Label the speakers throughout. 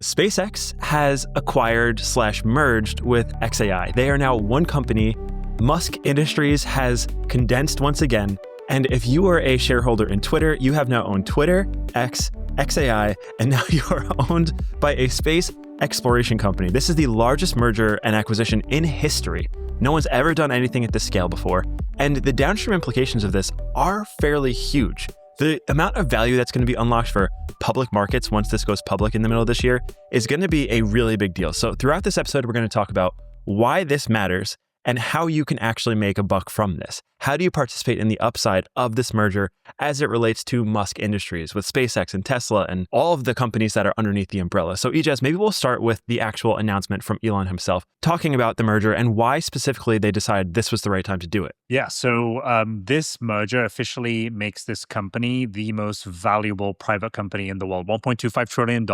Speaker 1: SpaceX has acquired/merged with XAI. They are now one company. Musk Industries has condensed once again. And if you are a shareholder in Twitter, you have now owned Twitter, X, XAI, and now you are owned by a space exploration company. This is the largest merger and acquisition in history. No one's ever done anything at this scale before. And the downstream implications of this are fairly huge. The amount of value that's going to be unlocked for public markets once this goes public in the middle of this year is going to be a really big deal. So throughout this episode, we're going to talk about why this matters and how you can actually make a buck from this. How do you participate in the upside of this merger as it relates to Musk Industries with SpaceX and Tesla and all of the companies that are underneath the umbrella? So Ijaz, maybe we'll start with the actual announcement from Elon himself, talking about the merger and why specifically they decided this was the right time to do it.
Speaker 2: Yeah, so this merger officially makes this company the most valuable private company in the world, $1.25 trillion.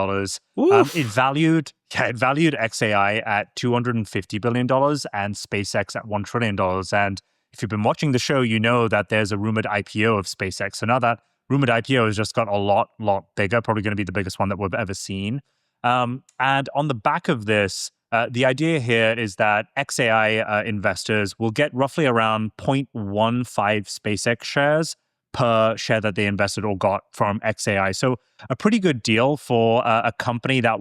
Speaker 2: It valued XAI at $250 billion and SpaceX at $1 trillion. And if you've been watching the show, you know that there's a rumored IPO of SpaceX. So now that rumored IPO has just got a lot bigger, probably going to be the biggest one that we've ever seen. And on the back of this, the idea here is that XAI investors will get roughly around 0.15 SpaceX shares per share that they invested or got from XAI. So a pretty good deal for a company that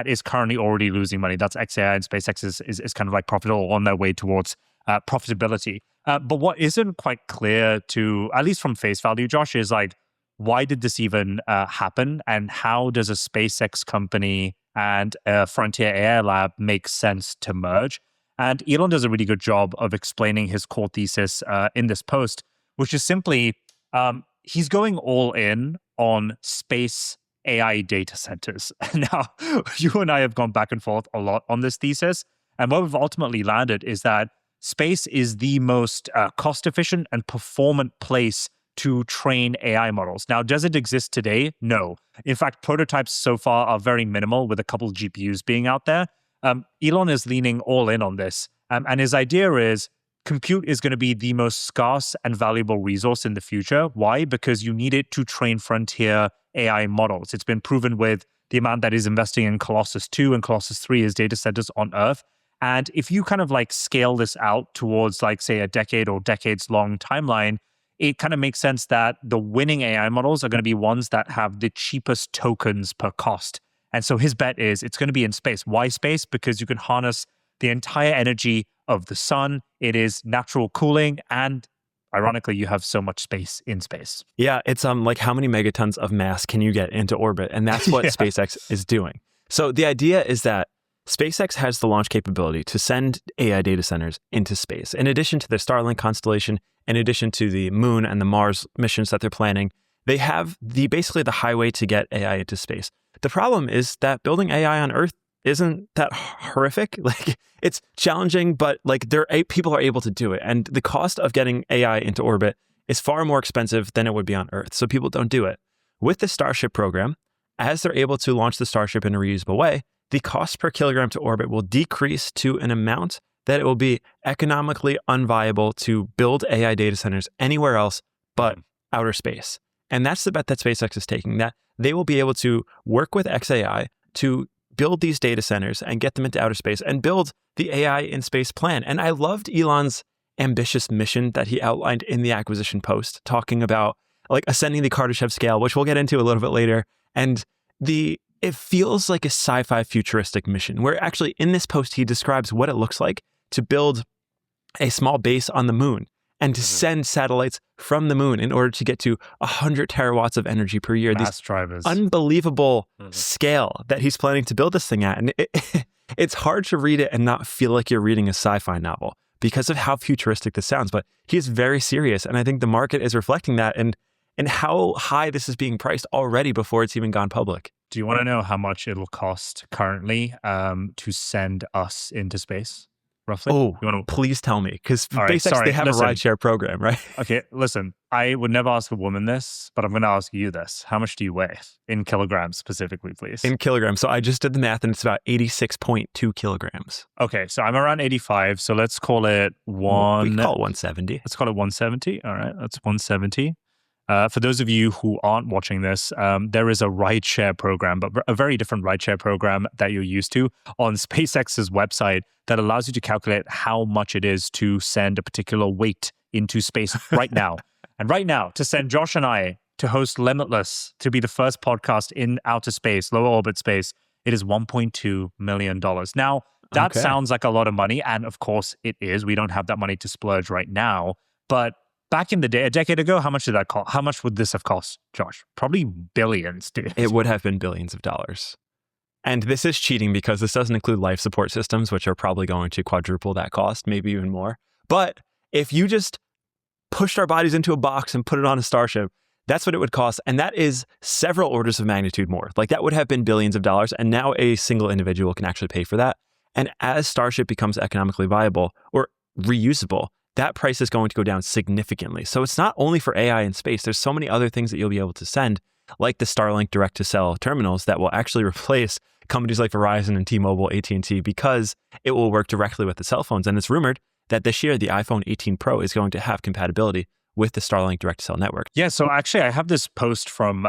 Speaker 2: is currently already losing money. That's XAI, and SpaceX is kind of like profitable, on their way towards profitability. But what isn't quite clear to, at least from face value, Josh, is like, why did this even happen? And how does a SpaceX company and a frontier AI lab make sense to merge? And Elon does a really good job of explaining his core thesis in this post, which is simply, he's going all in on space AI data centers. Now, you and I have gone back and forth a lot on this thesis. And what we've ultimately landed is that space is the most cost-efficient and performant place to train AI models. Now, does it exist today? No. In fact, prototypes so far are very minimal, with a couple of GPUs being out there. Elon is leaning all in on this. And his idea is compute is going to be the most scarce and valuable resource in the future. Why? Because you need it to train frontier AI models. It's been proven with the amount that is investing in Colossus 2 and Colossus 3 as data centers on Earth. And if you kind of like scale this out towards like, say, a decade or decades long timeline, it kind of makes sense that the winning AI models are going to be ones that have the cheapest tokens per cost. And so his bet is it's going to be in space. Why space? Because you can harness the entire energy of the sun. It is natural cooling, and ironically, you have so much space in space.
Speaker 1: Yeah, it's like how many megatons of mass can you get into orbit? And that's what SpaceX is doing. So the idea is that SpaceX has the launch capability to send AI data centers into space. In addition to their Starlink constellation, in addition to the Moon and the Mars missions that they're planning, they have basically the highway to get AI into space. The problem is that building AI on Earth isn't that horrific. Like, it's challenging, but like people are able to do it. And the cost of getting AI into orbit is far more expensive than it would be on Earth. So people don't do it. With the Starship program, as they're able to launch the Starship in a reusable way, the cost per kilogram to orbit will decrease to an amount that it will be economically unviable to build AI data centers anywhere else but outer space. And that's the bet that SpaceX is taking, that they will be able to work with XAI to build these data centers and get them into outer space and build the AI in space plan. And I loved Elon's ambitious mission that he outlined in the acquisition post, talking about like ascending the Kardashev scale, which we'll get into a little bit later. And it feels like a sci-fi futuristic mission, where actually in this post, he describes what it looks like to build a small base on the moon and to send satellites from the moon in order to get to 100 terawatts of energy per year.
Speaker 2: Mass drivers.
Speaker 1: Unbelievable scale that he's planning to build this thing at. And it's hard to read it and not feel like you're reading a sci-fi novel because of how futuristic this sounds. But he is very serious. And I think the market is reflecting that and how high this is being priced already before it's even gone public.
Speaker 2: Do you want to know how much it'll cost currently to send us into space? Roughly?
Speaker 1: Oh, please tell me, because SpaceX, they have a rideshare program, right?
Speaker 2: Okay, listen, I would never ask a woman this, but I'm going to ask you this. How much do you weigh? In kilograms specifically, please.
Speaker 1: In kilograms. So I just did the math, and it's about 86.2 kilograms.
Speaker 2: Okay, so I'm around 85, so let's call it
Speaker 1: we call it 170.
Speaker 2: Let's call it 170. All right, that's 170. For those of you who aren't watching this, there is a rideshare program, but a very different rideshare program that you're used to on SpaceX's website that allows you to calculate how much it is to send a particular weight into space right now. And right now, to send Josh and I to host Limitless, to be the first podcast in outer space, lower orbit space, it is $1.2 million. Now, that sounds like a lot of money. And of course it is. We don't have that money to splurge right now. But back in the day, a decade ago, how much did that cost? How much would this have cost, Josh? Probably billions, dude.
Speaker 1: It would have been billions of dollars. And this is cheating because this doesn't include life support systems, which are probably going to quadruple that cost, maybe even more. But if you just pushed our bodies into a box and put it on a Starship, that's what it would cost. And that is several orders of magnitude more. Like that would have been billions of dollars. And now a single individual can actually pay for that. And as Starship becomes economically viable or reusable, that price is going to go down significantly. So it's not only for AI in space. There's so many other things that you'll be able to send, like the Starlink direct-to-cell terminals that will actually replace companies like Verizon and T-Mobile, AT&T, because it will work directly with the cell phones. And it's rumored that this year, the iPhone 18 Pro is going to have compatibility with the Starlink direct-to-cell network.
Speaker 2: Yeah, so actually I have this post from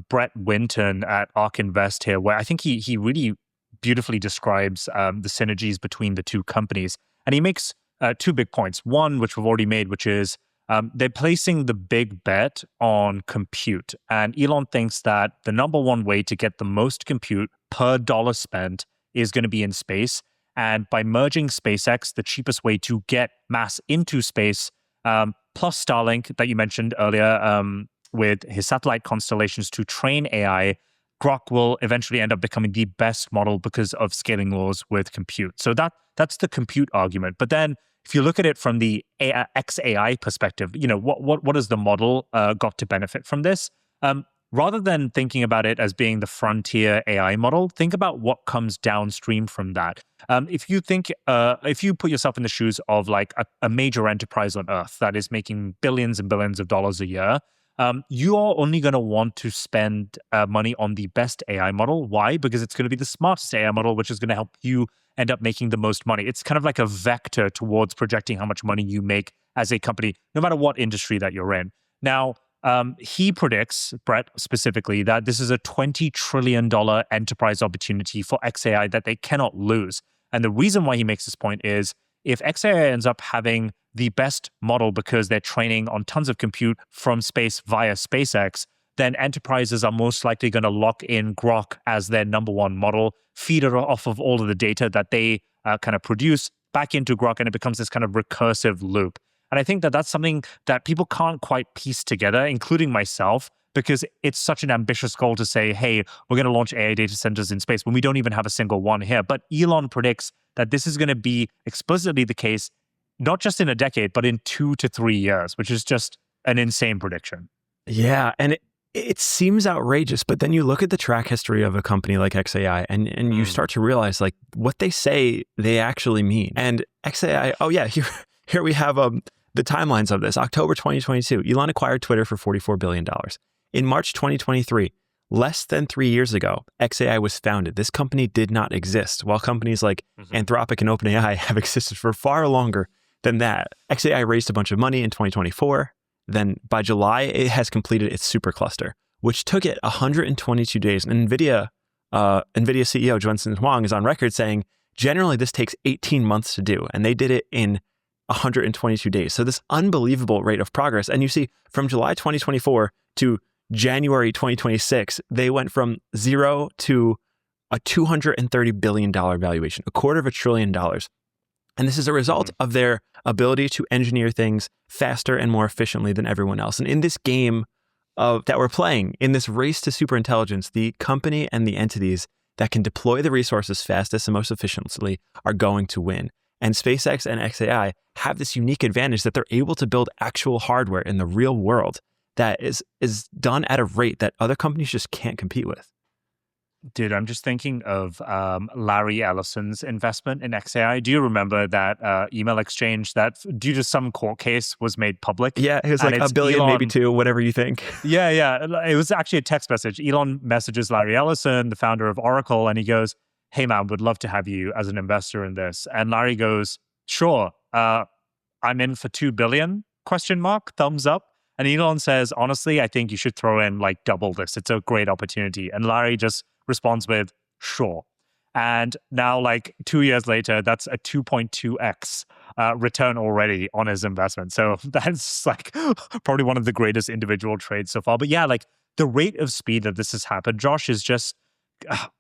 Speaker 2: Brett Winton at ARK Invest here, where I think he really beautifully describes the synergies between the two companies. And he makes two big points. One, which we've already made, which is they're placing the big bet on compute. And Elon thinks that the number one way to get the most compute per dollar spent is going to be in space. And by merging SpaceX, the cheapest way to get mass into space, plus Starlink that you mentioned earlier, with his satellite constellations to train AI, Grok will eventually end up becoming the best model because of scaling laws with compute. So that's the compute argument. But then if you look at it from the XAI perspective, what has the model got to benefit from this? Rather than thinking about it as being the frontier AI model, think about what comes downstream from that. If you put yourself in the shoes of like a major enterprise on Earth that is making billions and billions of dollars a year, you are only going to want to spend money on the best AI model. Why? Because it's going to be the smartest AI model, which is going to help you end up making the most money. It's kind of like a vector towards projecting how much money you make as a company, no matter what industry that you're in. Now, he predicts, Brett specifically, that this is a $20 trillion enterprise opportunity for XAI that they cannot lose. And the reason why he makes this point is if XAI ends up having the best model because they're training on tons of compute from space via SpaceX, then enterprises are most likely going to lock in Grok as their number one model, feed it off of all of the data that they kind of produce back into Grok, and it becomes this kind of recursive loop. And I think that that's something that people can't quite piece together, including myself, because it's such an ambitious goal to say, hey, we're going to launch AI data centers in space when we don't even have a single one here. But Elon predicts that this is going to be explicitly the case, not just in a decade, but in 2 to 3 years, which is just an insane prediction.
Speaker 1: Yeah, and it seems outrageous, but then you look at the track history of a company like XAI and you start to realize like what they say they actually mean. And XAI, oh yeah, here we have the timelines of this. October 2022, Elon acquired Twitter for $44 billion. In March 2023, less than 3 years ago, XAI was founded. This company did not exist, while companies like Anthropic and OpenAI have existed for far longer than that. XAI raised a bunch of money in 2024. Then by July, it has completed its supercluster, which took it 122 days. And NVIDIA CEO Jensen Huang is on record saying, generally this takes 18 months to do. And they did it in 122 days. So this unbelievable rate of progress. And you see from July 2024 to January 2026, they went from zero to a $230 billion valuation, $250 billion. And this is a result of their ability to engineer things faster and more efficiently than everyone else. And in this game that we're playing, in this race to superintelligence, the company and the entities that can deploy the resources fastest and most efficiently are going to win. And SpaceX and XAI have this unique advantage that they're able to build actual hardware in the real world that is done at a rate that other companies just can't compete with.
Speaker 2: Dude, I'm just thinking of Larry Ellison's investment in XAI. Do you remember that email exchange that, due to some court case, was made public?
Speaker 1: Yeah, it was like $1 billion, Elon, maybe $2 billion, whatever you think.
Speaker 2: Yeah. It was actually a text message. Elon messages Larry Ellison, the founder of Oracle, and he goes, "Hey man, would love to have you as an investor in this." And Larry goes, "Sure, I'm in for $2 billion, ? Thumbs up." And Elon says, honestly, I think you should throw in like double this. It's a great opportunity. And Larry just responds with, sure. And now, like 2 years later, that's a 2.2x return already on his investment. So that's like probably one of the greatest individual trades so far. But yeah, like the rate of speed that this has happened, Josh, is just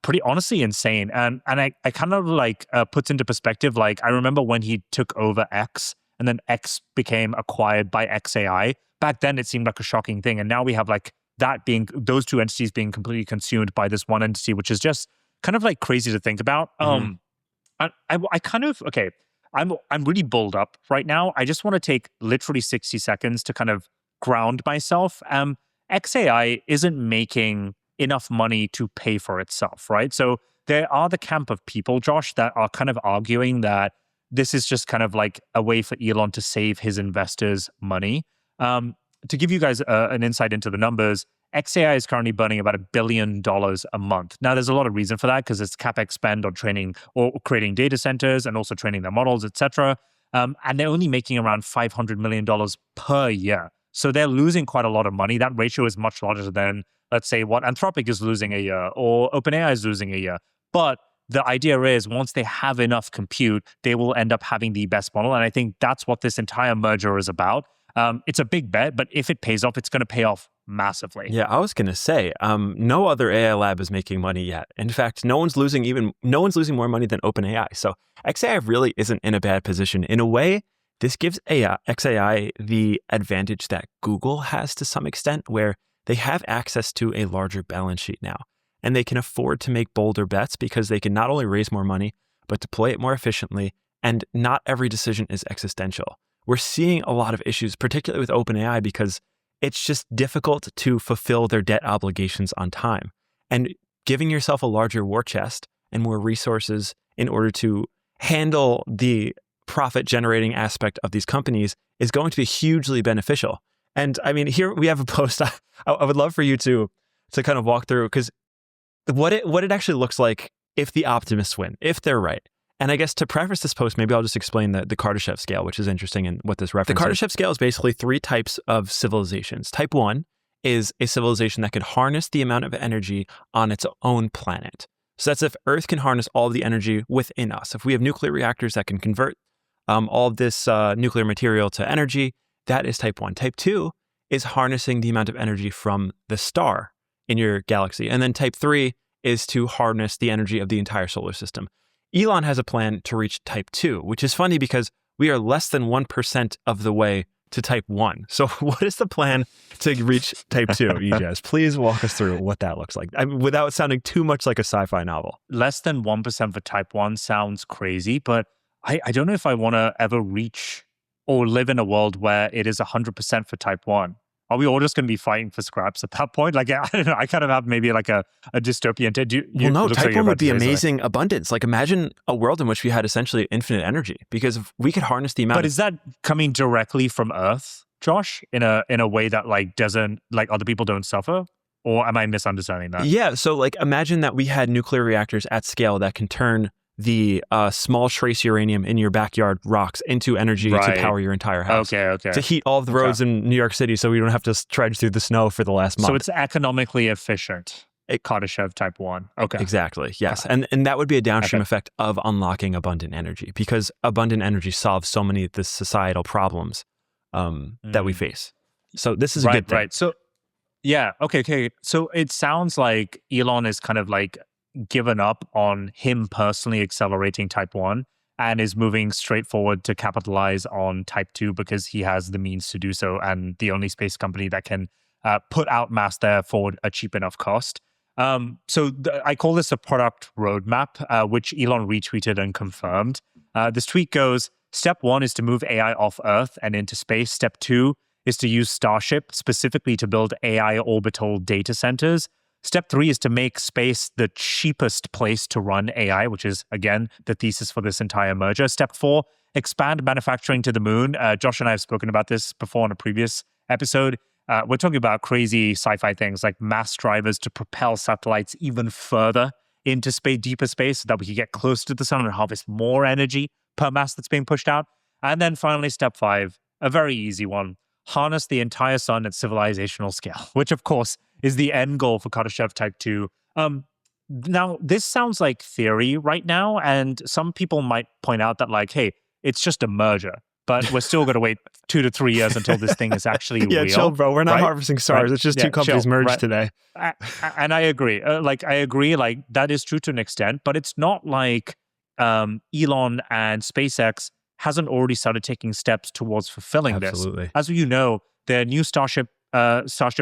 Speaker 2: pretty honestly insane. And I kind of like puts into perspective, like I remember when he took over X and then X became acquired by XAI. Back then, it seemed like a shocking thing. And now we have like that being, those two entities being completely consumed by this one entity, which is just kind of like crazy to think about. I kind of, okay, I'm really bulled up right now. I just want to take literally 60 seconds to kind of ground myself. XAI isn't making enough money to pay for itself, right? So there are the camp of people, Josh, that are kind of arguing that this is just kind of like a way for Elon to save his investors money. To give you guys an insight into the numbers, XAI is currently burning about $1 billion a month. Now, there's a lot of reason for that because it's CapEx spend on training or creating data centers and also training their models, etc. And they're only making around $500 million per year. So they're losing quite a lot of money. That ratio is much larger than, let's say, what Anthropic is losing a year or OpenAI is losing a year. But the idea is once they have enough compute, they will end up having the best model. And I think that's what this entire merger is about. It's a big bet, but if it pays off, it's going to pay off massively.
Speaker 1: Yeah, I was going to say, no other AI lab is making money yet. In fact, no one's losing more money than OpenAI. So XAI really isn't in a bad position. In a way, this gives XAI the advantage that Google has to some extent, where they have access to a larger balance sheet now, and they can afford to make bolder bets because they can not only raise more money, but deploy it more efficiently, and not every decision is existential. We're seeing a lot of issues, particularly with OpenAI, because it's just difficult to fulfill their debt obligations on time. And giving yourself a larger war chest and more resources in order to handle the profit-generating aspect of these companies is going to be hugely beneficial. And I mean, here we have a post I would love for you to kind of walk through, because what it actually looks like if the optimists win, if they're right. And I guess to preface this post, maybe I'll just explain the Kardashev scale, which is interesting and what this reference is. The Kardashev scale is basically 3 types of civilizations. Type 1 is a civilization that could harness the amount of energy on its own planet. So that's if Earth can harness all of the energy within us. If we have nuclear reactors that can convert all of this nuclear material to energy, that is type 1. Type 2 is harnessing the amount of energy from the star in your galaxy. And then type 3 is to harness the energy of the entire solar system. Elon has a plan to reach type 2, which is funny because we are less than 1% of the way to type 1. So what is the plan to reach type 2, Ijaz? Please walk us through what that looks like, without sounding too much like a sci-fi novel.
Speaker 2: Less than 1% for type 1 sounds crazy, but I don't know if I want to ever reach or live in a world where it is 100% for type 1. Are we all just going to be fighting for scraps at that point? Like, I don't know. I kind of have maybe like a dystopian.
Speaker 1: Well, no, type 1 would be amazing abundance. Like, imagine a world in which we had essentially infinite energy, because if we could harness the amount.
Speaker 2: But is that coming directly from Earth, Josh, in a way that like doesn't, like other people don't suffer? Or am I misunderstanding that?
Speaker 1: Yeah. So like, imagine that we had nuclear reactors at scale that can turn the small trace uranium in your backyard rocks into energy to power your entire house.
Speaker 2: Okay.
Speaker 1: To heat all of the roads in New York City so we don't have to trudge through the snow for the last month.
Speaker 2: So it's economically efficient. Kardashev type 1. Okay.
Speaker 1: Exactly. Yes. And that would be a downstream effect of unlocking abundant energy, because abundant energy solves so many of the societal problems that we face. So this is a good thing.
Speaker 2: Right. So yeah. Okay. So it sounds like Elon is kind of like given up on him personally accelerating type 1 and is moving straight forward to capitalize on type 2 because he has the means to do so, and the only space company that can put out mass there for a cheap enough cost. I call this a product roadmap, which Elon retweeted and confirmed. This tweet goes, step 1 is to move AI off Earth and into space. Step 2 is to use Starship specifically to build AI orbital data centers. Step 3 is to make space the cheapest place to run AI, which is, again, the thesis for this entire merger. Step 4, expand manufacturing to the moon. Josh and I have spoken about this before on a previous episode. We're talking about crazy sci-fi things like mass drivers to propel satellites even further into space, deeper space, so that we can get closer to the sun and harvest more energy per mass that's being pushed out. And then finally, step 5, a very easy one, harness the entire sun at civilizational scale, which of course is the end goal for Kardashev Type 2. Now, this sounds like theory right now, and some people might point out that like, hey, it's just a merger, but we're still going to wait 2 to 3 years until this thing is actually
Speaker 1: Yeah,
Speaker 2: real.
Speaker 1: chill, bro. We're not
Speaker 2: right?
Speaker 1: harvesting stars.
Speaker 2: Right.
Speaker 1: It's just
Speaker 2: Yeah,
Speaker 1: two companies
Speaker 2: chill,
Speaker 1: merged
Speaker 2: right.
Speaker 1: today.
Speaker 2: And I agree. I agree. Like that is true to an extent, but it's not like Elon and SpaceX hasn't already started taking steps towards fulfilling
Speaker 1: Absolutely.
Speaker 2: this. As you know, there are new Starship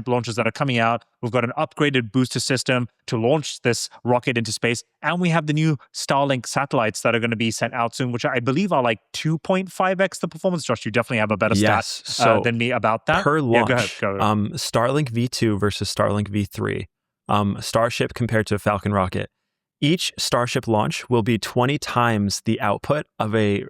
Speaker 2: launches that are coming out. We've got an upgraded booster system to launch this rocket into space, and we have the new Starlink satellites that are going to be sent out soon, which I believe are like 2.5x the performance. Josh, you definitely have a better stat than me about that.
Speaker 1: Per launch,
Speaker 2: go ahead.
Speaker 1: Starlink V2 versus Starlink V3, Starship compared to a Falcon rocket. Each Starship launch will be 20 times the output of a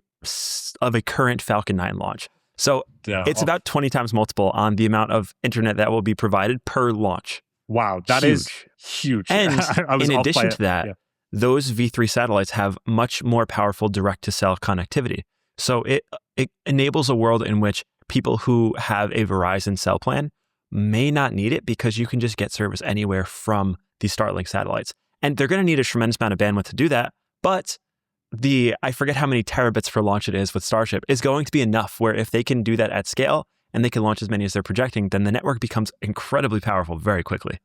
Speaker 1: current Falcon 9 launch. So it's about 20 times multiple on the amount of internet that will be provided per launch.
Speaker 2: That
Speaker 1: huge.
Speaker 2: Is huge.
Speaker 1: And in addition to that, those V3 satellites have much more powerful direct-to-cell connectivity. So it enables a world in which people who have a Verizon cell plan may not need it because you can just get service anywhere from the Starlink satellites. And they're going to need a tremendous amount of bandwidth to do that, but I forget how many terabits per launch it is with Starship, is going to be enough where if they can do that at scale and they can launch as many as they're projecting, then the network becomes incredibly powerful very quickly.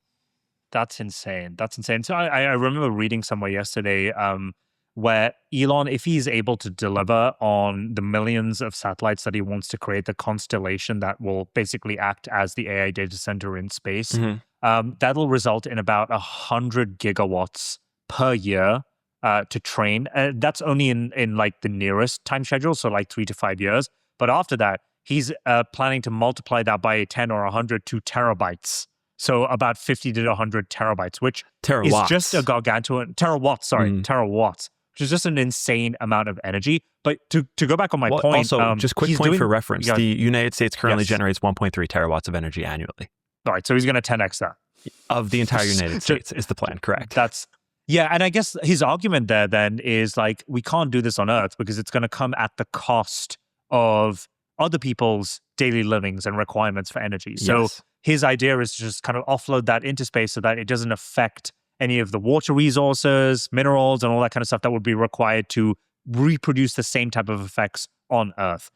Speaker 2: That's insane. So I remember reading somewhere yesterday where Elon, if he's able to deliver on the millions of satellites that he wants to create, the constellation that will basically act as the AI data center in space, that'll result in about 100 gigawatts per year to train. That's only in like the nearest time schedule, so like 3 to 5 years. But after that, he's planning to multiply that by 10 or 100 to terabytes. So about 50 to 100 terabytes, which is just a gargantuan terawatts, which is just an insane amount of energy. But to go back on my point,
Speaker 1: also just quick point for reference: the United States currently generates 1.3 terawatts of energy annually.
Speaker 2: All right, so he's going to 10x that
Speaker 1: of the entire United States is the plan. Correct.
Speaker 2: And I guess his argument there then is like, we can't do this on Earth because it's going to come at the cost of other people's daily livings and requirements for energy. So his idea is to just kind of offload that into space so that it doesn't affect any of the water resources, minerals, and all that kind of stuff that would be required to reproduce the same type of effects on Earth.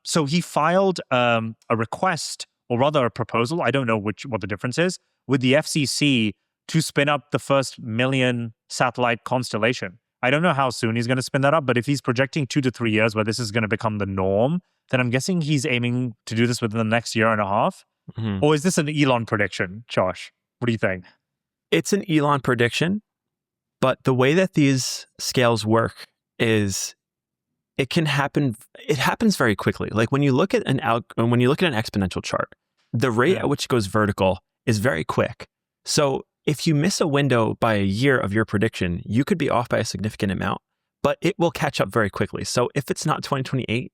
Speaker 2: So he filed a request, or rather a proposal, I don't know what the difference is, with the FCC to spin up the first 1 million satellite constellation. I don't know how soon he's going to spin that up, but if he's projecting 2 to 3 years where this is going to become the norm, then I'm guessing he's aiming to do this within the next year and a half. Or is this an Elon prediction, Josh? What do you think?
Speaker 1: It's an Elon prediction, but the way that these scales work is it can happen. It happens very quickly. Like when you look at an exponential chart, the rate at which it goes vertical is very quick. So if you miss a window by a year of your prediction, you could be off by a significant amount, but it will catch up very quickly. So if it's not 2028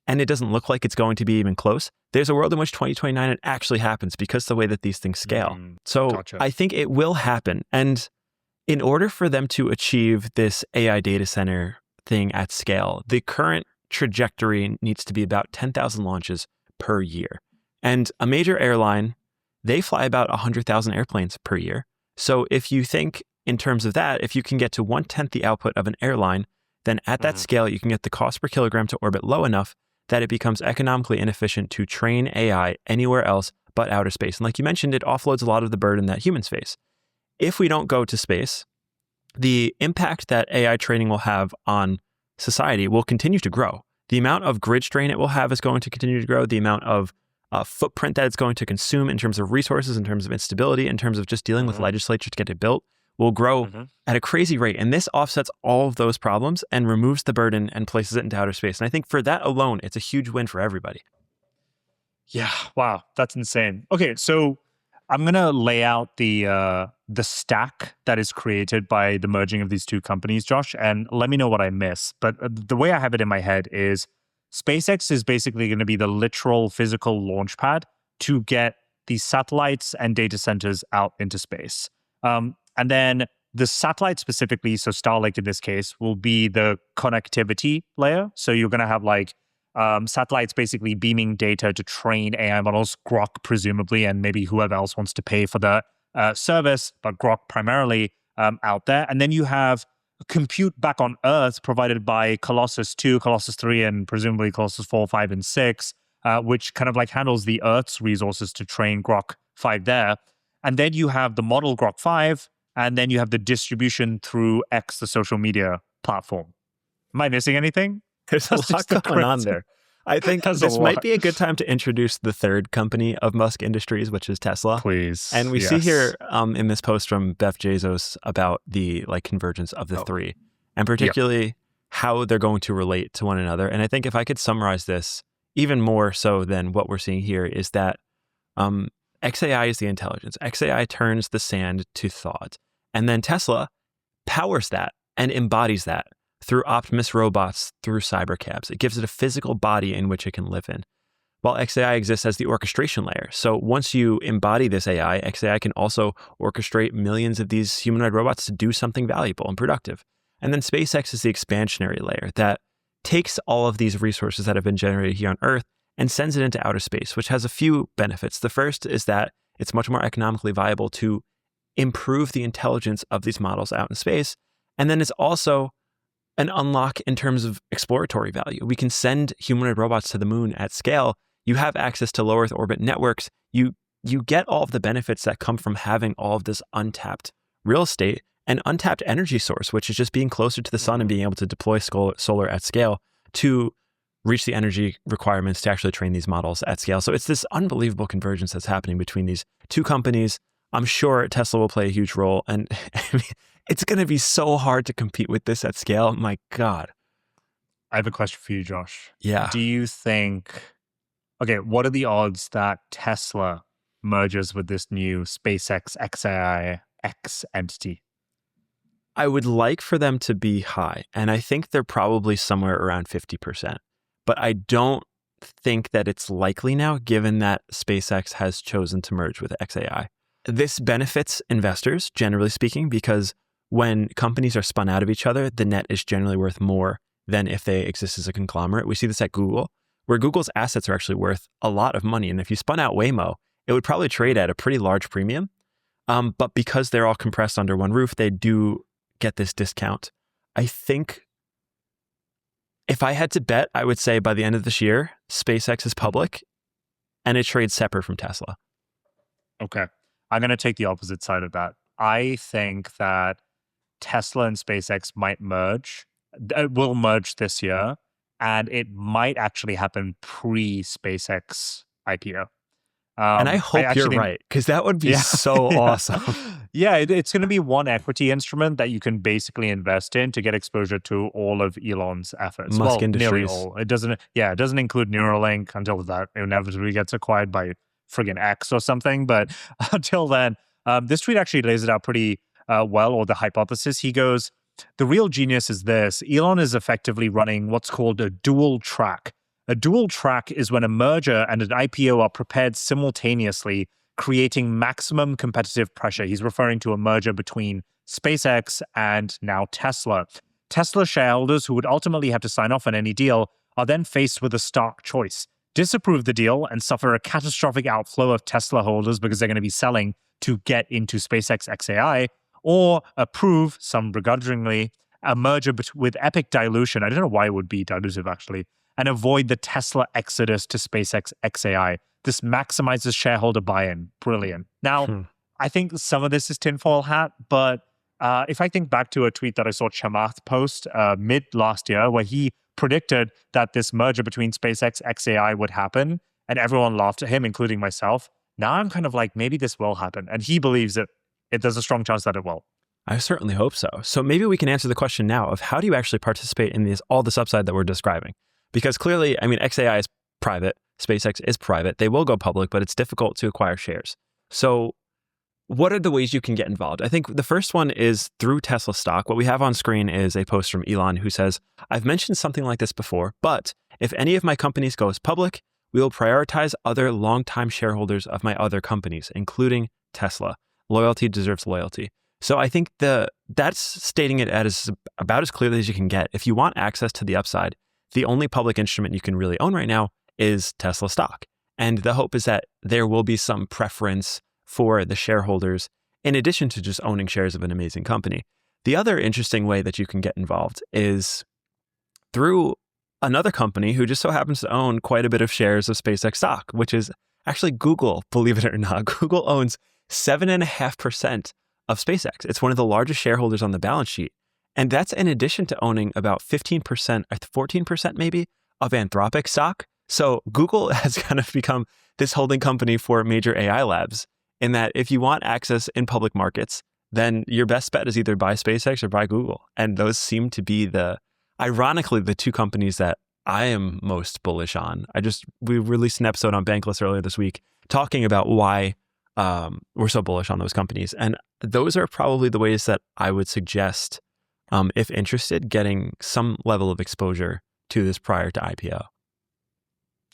Speaker 1: and it doesn't look like it's going to be even close, there's a world in which 2029 it actually happens because of the way that these things scale. I think it will happen. And in order for them to achieve this AI data center thing at scale, the current trajectory needs to be about 10,000 launches per year. And a major airline, they fly about 100,000 airplanes per year. So if you think in terms of that, if you can get to 1/10 the output of an airline, then at that scale, you can get the cost per kilogram to orbit low enough that it becomes economically inefficient to train AI anywhere else but outer space. And like you mentioned, it offloads a lot of the burden that humans face. If we don't go to space, the impact that AI training will have on society will continue to grow. The amount of grid strain it will have is going to continue to grow. The amount of footprint that it's going to consume in terms of resources, in terms of instability, in terms of just dealing with legislature to get it built will grow at a crazy rate. And this offsets all of those problems and removes the burden and places it into outer space. And I think for that alone, it's a huge win for everybody.
Speaker 2: Yeah. Wow. That's insane. Okay. So I'm going to lay out the stack that is created by the merging of these two companies, Josh, and let me know what I miss. But the way I have it in my head is SpaceX is basically going to be the literal physical launch pad to get these satellites and data centers out into space. And then the satellite specifically, so Starlink in this case, will be the connectivity layer. So you're going to have like satellites basically beaming data to train AI models, Grok presumably, and maybe whoever else wants to pay for the service, but Grok primarily out there. And then you have compute back on Earth provided by Colossus 2, Colossus 3, and presumably Colossus 4, 5, and 6, which kind of like handles the Earth's resources to train Grok 5 there. And then you have the model Grok 5, and then you have the distribution through X, the social media platform. Am I missing anything?
Speaker 1: There's a lot going on there. I think this might be a good time to introduce the third company of Musk Industries, which is Tesla.
Speaker 2: Please.
Speaker 1: And we see here in this post from Beth Bezos about the convergence of the three, and particularly how they're going to relate to one another. And I think if I could summarize this even more so than what we're seeing here is that XAI is the intelligence. XAI turns the sand to thought. And then Tesla powers that and embodies that through Optimus robots, through cybercabs. It gives it a physical body in which it can live in. While XAI exists as the orchestration layer. So once you embody this AI, XAI can also orchestrate millions of these humanoid robots to do something valuable and productive. And then SpaceX is the expansionary layer that takes all of these resources that have been generated here on Earth and sends it into outer space, which has a few benefits. The first is that it's much more economically viable to improve the intelligence of these models out in space. And then it's also an unlock in terms of exploratory value. We can send humanoid robots to the moon at scale. You have access to low Earth orbit networks. You get all of the benefits that come from having all of this untapped real estate and untapped energy source, which is just being closer to the sun and being able to deploy solar at scale to reach the energy requirements to actually train these models at scale. So it's this unbelievable convergence that's happening between these two companies. I'm sure Tesla will play a huge role. And I mean, it's going to be so hard to compete with this at scale. My God.
Speaker 2: I have a question for you, Josh.
Speaker 1: Yeah.
Speaker 2: Do you think, what are the odds that Tesla merges with this new SpaceX XAI X entity?
Speaker 1: I would like for them to be high. And I think they're probably somewhere around 50%. But I don't think that it's likely now, given that SpaceX has chosen to merge with XAI. This benefits investors, generally speaking, because when companies are spun out of each other, the net is generally worth more than if they exist as a conglomerate. We see this at Google, where Google's assets are actually worth a lot of money. And if you spun out Waymo, it would probably trade at a pretty large premium. But because they're all compressed under one roof, they do get this discount. I think if I had to bet, I would say by the end of this year, SpaceX is public and it trades separate from Tesla.
Speaker 2: Okay. I'm going to take the opposite side of that. I think that Tesla and SpaceX might merge. It will merge this year, and it might actually happen pre-SpaceX IPO.
Speaker 1: And I hope you're right, because that would be so awesome.
Speaker 2: Yeah, it's going to be one equity instrument that you can basically invest in to get exposure to all of Elon's efforts.
Speaker 1: Musk Industries.
Speaker 2: Nearly all. It doesn't include Neuralink until that inevitably gets acquired by friggin' X or something. But until then, this tweet actually lays it out pretty well, or the hypothesis. He goes, the real genius is this. Elon is effectively running what's called a dual track. A dual track is when a merger and an IPO are prepared simultaneously, creating maximum competitive pressure. He's referring to a merger between SpaceX and now Tesla. Tesla shareholders, who would ultimately have to sign off on any deal, are then faced with a stark choice. Disapprove the deal and suffer a catastrophic outflow of Tesla holders because they're going to be selling to get into SpaceX XAI, or approve, some begrudgingly, a merger with epic dilution. I don't know why it would be dilutive, actually, and avoid the Tesla exodus to SpaceX XAI. This maximizes shareholder buy-in. Brilliant. Now, I think some of this is tinfoil hat, but if I think back to a tweet that I saw Chamath post mid last year, where he predicted that this merger between SpaceX XAI would happen, and everyone laughed at him, including myself. Now I'm kind of like, maybe this will happen. And he believes that there's a strong chance that it will.
Speaker 1: I certainly hope so. So maybe we can answer the question now of how do you actually participate in all this upside that we're describing? Because clearly, I mean, XAI is private, SpaceX is private. They will go public, but it's difficult to acquire shares. So what are the ways you can get involved? I think the first one is through Tesla stock. What we have on screen is a post from Elon who says, I've mentioned something like this before, but if any of my companies goes public, we will prioritize other longtime shareholders of my other companies, including Tesla. Loyalty deserves loyalty. So I think that's stating it as about as clearly as you can get. If you want access to the upside, the only public instrument you can really own right now is Tesla stock. And the hope is that there will be some preference for the shareholders in addition to just owning shares of an amazing company. The other interesting way that you can get involved is through another company who just so happens to own quite a bit of shares of SpaceX stock, which is actually Google, believe it or not. Google owns 7.5% of SpaceX. It's one of the largest shareholders on the balance sheet. And that's in addition to owning about 15% or 14% maybe of Anthropic stock. So Google has kind of become this holding company for major AI labs, in that if you want access in public markets, then your best bet is either buy SpaceX or buy Google. And those seem to be ironically, the two companies that I am most bullish on. We released an episode on Bankless earlier this week talking about why we're so bullish on those companies. And those are probably the ways that I would suggest, if interested, getting some level of exposure to this prior to IPO.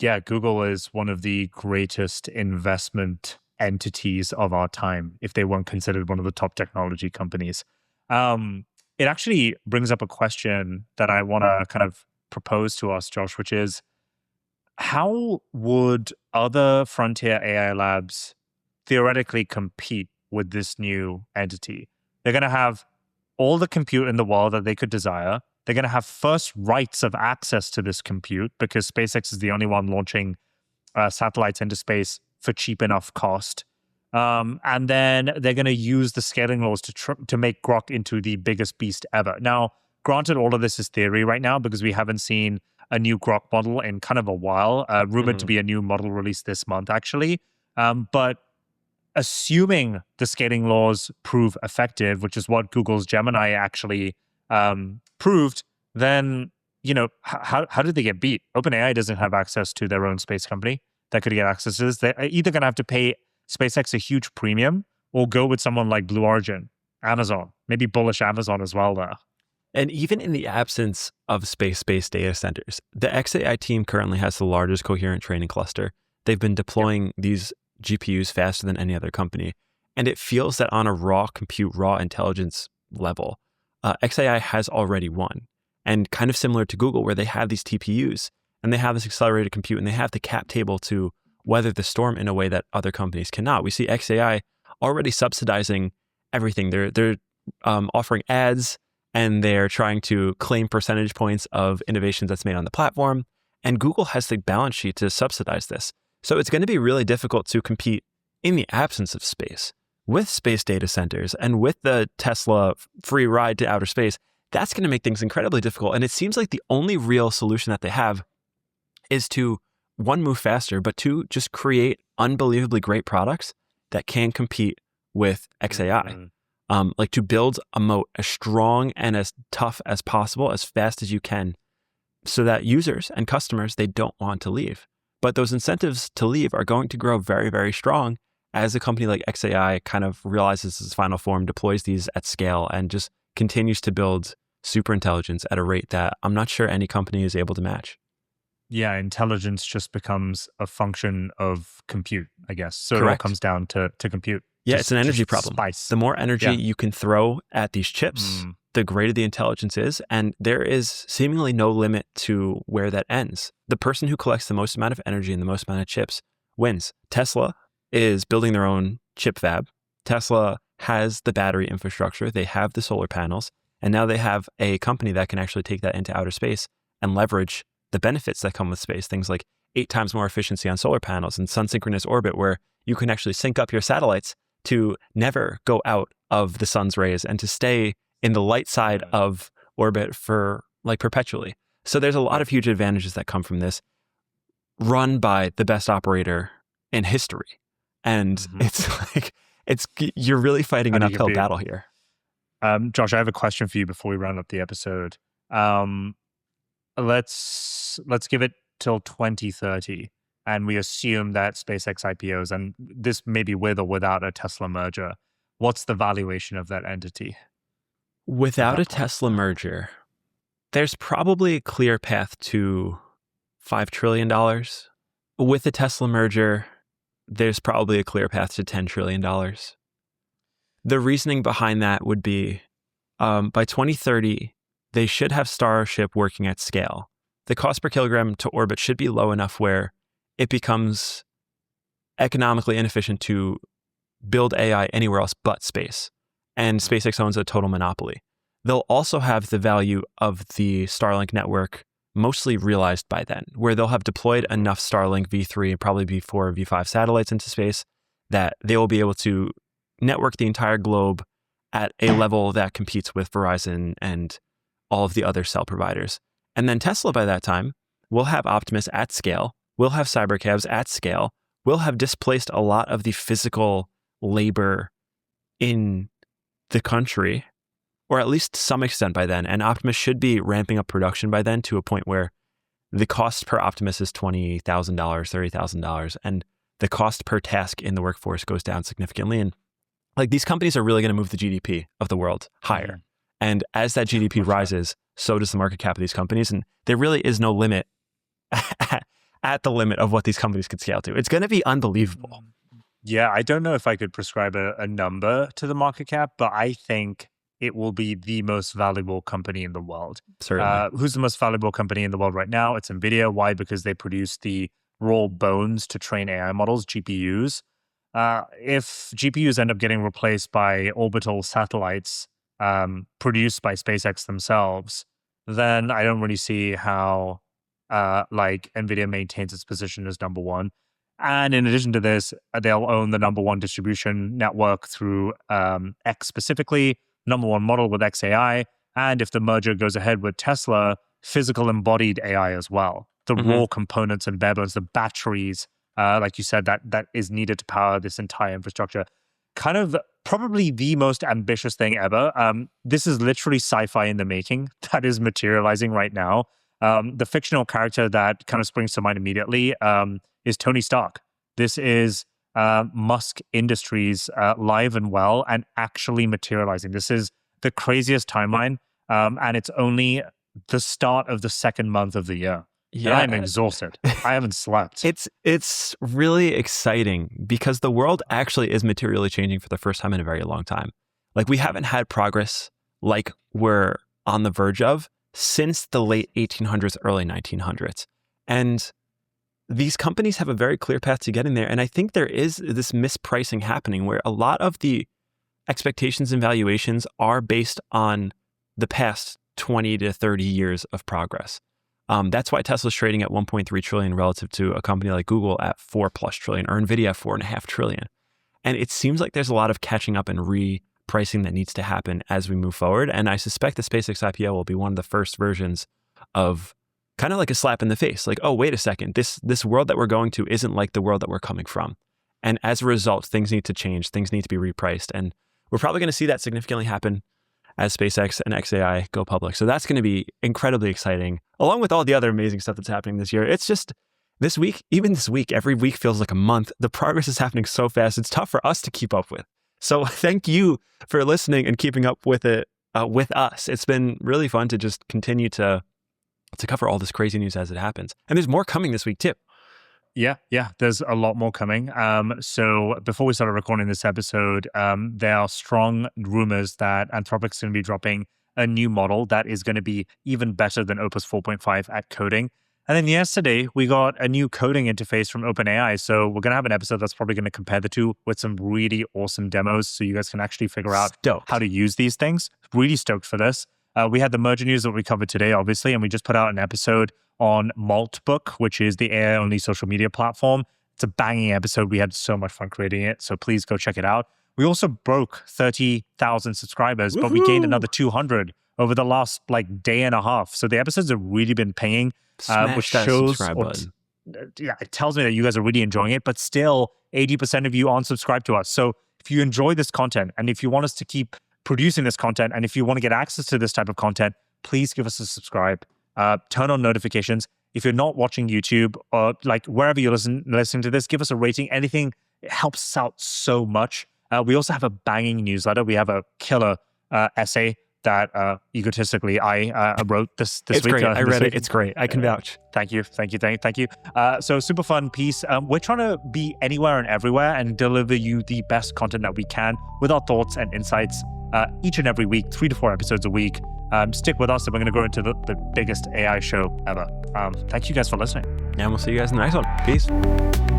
Speaker 2: Yeah, Google is one of the greatest investment entities of our time, if they weren't considered one of the top technology companies. It actually brings up a question that I want to kind of propose to us, Josh, which is, how would other frontier AI labs theoretically compete with this new entity? They're going to have all the compute in the world that they could desire. They're going to have first rights of access to this compute because SpaceX is the only one launching satellites into space for cheap enough cost. And then they're going to use the scaling laws to make Grok into the biggest beast ever. Now, granted, all of this is theory right now because we haven't seen a new Grok model in kind of a while, rumored to be a new model released this month, actually. But assuming the scaling laws prove effective, which is what Google's Gemini actually proved, then, how did they get beat? OpenAI doesn't have access to their own space company that could get access to this. They're either going to have to pay SpaceX a huge premium or go with someone like Blue Origin, Amazon, maybe bullish Amazon as well there.
Speaker 1: And even in the absence of space-based data centers, the XAI team currently has the largest coherent training cluster. They've been deploying these GPUs faster than any other company. And it feels that on a raw compute, raw intelligence level, XAI has already won. And kind of similar to Google, where they have these TPUs and they have this accelerated compute and they have the cap table to weather the storm in a way that other companies cannot. We see XAI already subsidizing everything. They're offering ads, and they're trying to claim percentage points of innovations that's made on the platform. And Google has the balance sheet to subsidize this. So it's going to be really difficult to compete in the absence of space with space data centers and with the Tesla free ride to outer space. That's going to make things incredibly difficult. And it seems like the only real solution that they have is to, one, move faster, but two, just create unbelievably great products that can compete with XAI. Like to build a moat as strong and as tough as possible, as fast as you can, so that users and customers, they don't want to leave. But those incentives to leave are going to grow very, very strong as a company like XAI kind of realizes its final form, deploys these at scale, and just continues to build super intelligence at a rate that I'm not sure any company is able to match.
Speaker 2: Yeah, intelligence just becomes a function of compute, I guess. So
Speaker 1: Correct.
Speaker 2: It all comes down to compute.
Speaker 1: Yeah, it's an energy problem.
Speaker 2: Spice.
Speaker 1: The more energy you can throw at these chips, the greater the intelligence is. And there is seemingly no limit to where that ends. The person who collects the most amount of energy and the most amount of chips wins. Tesla is building their own chip fab. Tesla has the battery infrastructure. They have the solar panels. And now they have a company that can actually take that into outer space and leverage the benefits that come with space. Things like 8 times more efficiency on solar panels and sun synchronous orbit, where you can actually sync up your satellites to never go out of the sun's rays and to stay in the light side of orbit for like perpetually. So there's a lot of huge advantages that come from this, run by the best operator in history. And it's like, you're really fighting an uphill battle here.
Speaker 2: Josh, I have a question for you before we round up the episode. Let's give it till 2030, and we assume that SpaceX IPOs, and this may be with or without a Tesla merger. What's the valuation of that entity?
Speaker 1: Without a Tesla merger, there's probably a clear path to $5 trillion. With the Tesla merger, there's probably a clear path to $10 trillion. The reasoning behind that would be by 2030, they should have Starship working at scale. the cost per kilogram to orbit should be low enough where it becomes economically inefficient to build AI anywhere else but space. And SpaceX owns a total monopoly. They'll also have the value of the Starlink network mostly realized by then, where they'll have deployed enough Starlink V3 and probably V4, V5 satellites into space that they will be able to network the entire globe at a level that competes with Verizon and all of the other cell providers. And then Tesla by that time will have Optimus at scale, will have Cybercabs at scale, will have displaced a lot of the physical labor in the country, or at least to some extent by then. And Optimus should be ramping up production by then to a point where the cost per Optimus is $20,000, $30,000, and the cost per task in the workforce goes down significantly. And like these companies are really going to move the GDP of the world higher. Mm-hmm. And as that GDP rises, so does the market cap of these companies. And there really is no limit at the limit of what these companies could scale to. It's going to be unbelievable.
Speaker 2: Yeah, I don't know if I could prescribe a number to the market cap, but I think it will be the most valuable company in the world.
Speaker 1: Certainly.
Speaker 2: Who's the most valuable company in the world right now? It's NVIDIA. Why? Because they produce the raw bones to train AI models, GPUs. If GPUs end up getting replaced by orbital satellites produced by SpaceX themselves, then I don't really see how like NVIDIA maintains its position as number one. And in addition to this, they'll own the number one distribution network through X specifically, number one model with XAI, and if the merger goes ahead with Tesla, physical embodied AI as well. The raw components and bare bones, the batteries, like you said, that is needed to power this entire infrastructure. Kind of probably the most ambitious thing ever. This is literally sci-fi in the making that is materializing right now. The fictional character that kind of springs to mind immediately is Tony Stark. This is Musk Industries live and well and actually materializing. This is the craziest timeline, and it's only the start of the second month of the year. Yeah, and I'm exhausted. I haven't slept.
Speaker 1: It's really exciting because the world actually is materially changing for the first time in a very long time. Like we haven't had progress like we're on the verge of since the late 1800s, early 1900s. And these companies have a very clear path to getting there. And I think there is this mispricing happening where a lot of the expectations and valuations are based on the past 20 to 30 years of progress. That's why Tesla's trading at 1.3 trillion relative to a company like Google at 4+ trillion or NVIDIA 4.5 trillion. And it seems like there's a lot of catching up and repricing that needs to happen as we move forward. And I suspect the SpaceX IPO will be one of the first versions of kind of like a slap in the face. Like, oh, wait a second, this world that we're going to isn't like the world that we're coming from. And as a result, things need to change, things need to be repriced. And we're probably going to see that significantly happen as SpaceX and XAI go public. So that's going to be incredibly exciting, along with all the other amazing stuff that's happening this year. It's just this week, even this week, every week feels like a month. The progress is happening so fast. It's tough for us to keep up with. So thank you for listening and keeping up with it with us. It's been really fun to just continue to cover all this crazy news as it happens. And there's more coming this week too.
Speaker 2: Yeah, there's a lot more coming. So before we started recording this episode, there are strong rumors that Anthropic's going to be dropping a new model that is going to be even better than Opus 4.5 at coding. And then yesterday, we got a new coding interface from OpenAI. So we're going to have an episode that's probably going to compare the two with some really awesome demos so you guys can actually figure out how to use these things. Really stoked for this. We had the merger news that we covered today, obviously, and we just put out an episode on Maltbook, which is the AI-only social media platform. It's a banging episode. We had so much fun creating it, so please go check it out. We also broke 30,000 subscribers, but we gained another 200 over the last day and a half. So the episodes have really been paying, which shows, it tells me that you guys are really enjoying it, but still 80% of you aren't subscribed to us. So if you enjoy this content and if you want us to keep producing this content and if you want to get access to this type of content, please give us a subscribe. Turn on notifications. If you're not watching YouTube or wherever you're listening to this, give us a rating. Anything, it helps us out so much. We also have a banging newsletter. We have a killer essay that egotistically I wrote this week.
Speaker 1: It's great. I read it. It's great. I can vouch.
Speaker 2: Thank you. So super fun piece. We're trying to be anywhere and everywhere and deliver you the best content that we can with our thoughts and insights each and every week, 3 to 4 episodes a week. Stick with us and we're going to grow into the biggest AI show ever. Thank you guys for listening.
Speaker 1: And we'll see you guys in the next one. Peace.